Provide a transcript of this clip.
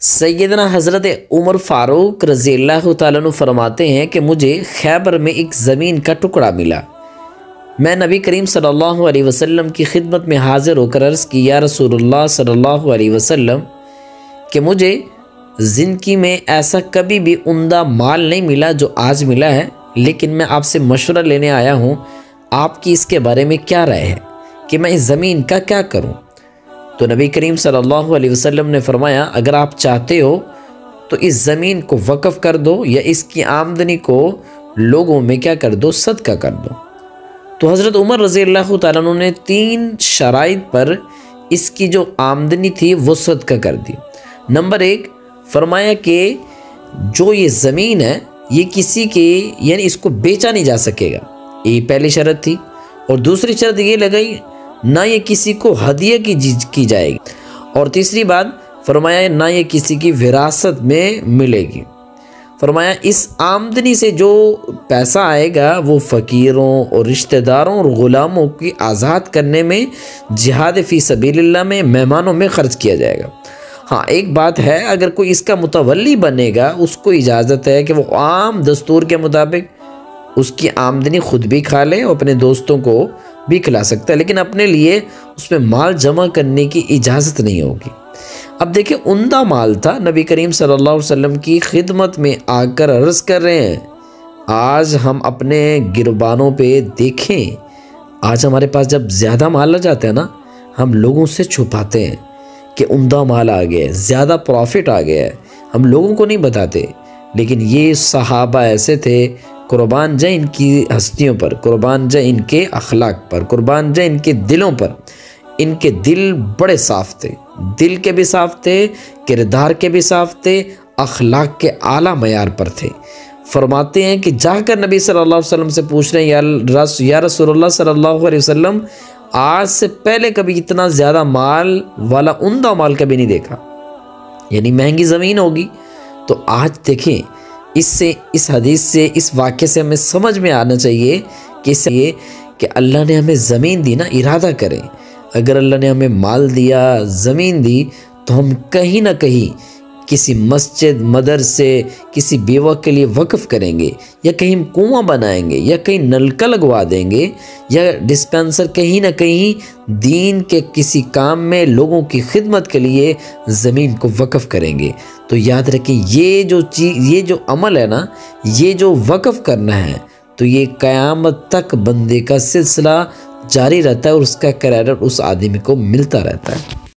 सैयदना हज़रत उमर फ़ारूक रज़ियल्लाहु ताला अन्हु फरमाते हैं कि मुझे खैबर में एक ज़मीन का टुकड़ा मिला। मैं नबी करीम सल्लल्लाहु अलैहि वसल्लम की खिदमत में हाज़िर होकर अर्ज़ की, या रसूलुल्लाह सल्लल्लाहु अलैहि वसल्लम कि मुझे ज़िंदगी में ऐसा कभी भी उम्दा माल नहीं मिला जो आज मिला है, लेकिन मैं आपसे मशवरा लेने आया हूँ। आपकी इसके बारे में क्या राय है कि मैं इस ज़मीन का क्या करूँ? तो नबी करीम सल्लल्लाहु अलैहि वसल्लम ने फरमाया, अगर आप चाहते हो तो इस ज़मीन को वक़्फ़ कर दो या इसकी आमदनी को लोगों में क्या कर दो, सदका कर दो। तो हज़रत उमर रज़ियल्लाहु ताला अन्हु ने 3 शराइत पर इसकी जो आमदनी थी वो सदका कर दी। नंबर 1, फरमाया कि जो ये ज़मीन है ये किसी के यानी इसको बेचा नहीं जा सकेगा, ये पहली शर्त थी। और दूसरी शर्त ये लगाई, ना ये किसी को हदिया की जाएगी। और तीसरी बात फरमाया, ना ये किसी की विरासत में मिलेगी। फरमाया इस आमदनी से जो पैसा आएगा वो फ़कीरों और रिश्तेदारों और ग़ुलामों की आज़ाद करने में, जिहाद फ़ी सबीलिल्लाह में, मेहमानों में ख़र्च किया जाएगा। हाँ, एक बात है, अगर कोई इसका मुतवल्ली बनेगा उसको इजाज़त है कि वो आम दस्तूर के मुताबिक उसकी आमदनी खुद भी खा ले और अपने दोस्तों को भी खिला सकता है, लेकिन अपने लिए उसमें माल जमा करने की इजाज़त नहीं होगी। अब देखिए, उम्दा माल था, नबी करीम सल्लल्लाहु अलैहि वसल्लम की खिदमत में आकर अर्ज़ कर रहे हैं। आज हम अपने गिरबानों पे देखें, आज हमारे पास जब ज़्यादा माल आ जाता है ना, हम लोगों से छुपाते हैं कि उम्दा माल आ गया है, ज़्यादा प्रॉफिट आ गया है, हम लोगों को नहीं बताते। लेकिन ये सहाबा ऐसे थे, कुर्बान जाए इनकी हस्तियों पर, कुर्बान जाए इनके अखलाक पर, कुर्बान जाए इनके दिलों पर। इनके दिल बड़े साफ़ थे, दिल के भी साफ़ थे, किरदार के भी साफ़ थे, अखलाक के आला मयार पर थे। फरमाते हैं कि जाकर नबी सल्लल्लाहु अलैहि वसल्लम से पूछ रहे हैं, या रसूलुल्लाह सल्लल्लाहु अलैहि वसल्लम, आज से पहले कभी इतना ज़्यादा माल वाला उम्दा माल कभी नहीं देखा, यानी महंगी ज़मीन होगी। तो आज देखें, इससे, इस हदीस से, इस वाक़े से हमें समझ में आना चाहिए कि इससे कि अल्लाह ने हमें ज़मीन दी ना, इरादा करें। अगर अल्लाह ने हमें माल दिया, ज़मीन दी, तो हम कहीं ना कहीं किसी मस्जिद, मदरसे, किसी बेवा के लिए वक़्फ़ करेंगे, या कहीं कुआं बनाएंगे, या कहीं नलका लगवा देंगे, या डिस्पेंसर, कहीं ना कहीं दीन के किसी काम में लोगों की खिदमत के लिए ज़मीन को वक़्फ़ करेंगे। तो याद रखें, ये जो अमल है ना, ये जो वक़्फ़ करना है, तो ये क़यामत तक बंदे का सिलसिला जारी रहता है और उसका क्रेडिट उस आदमी को मिलता रहता है।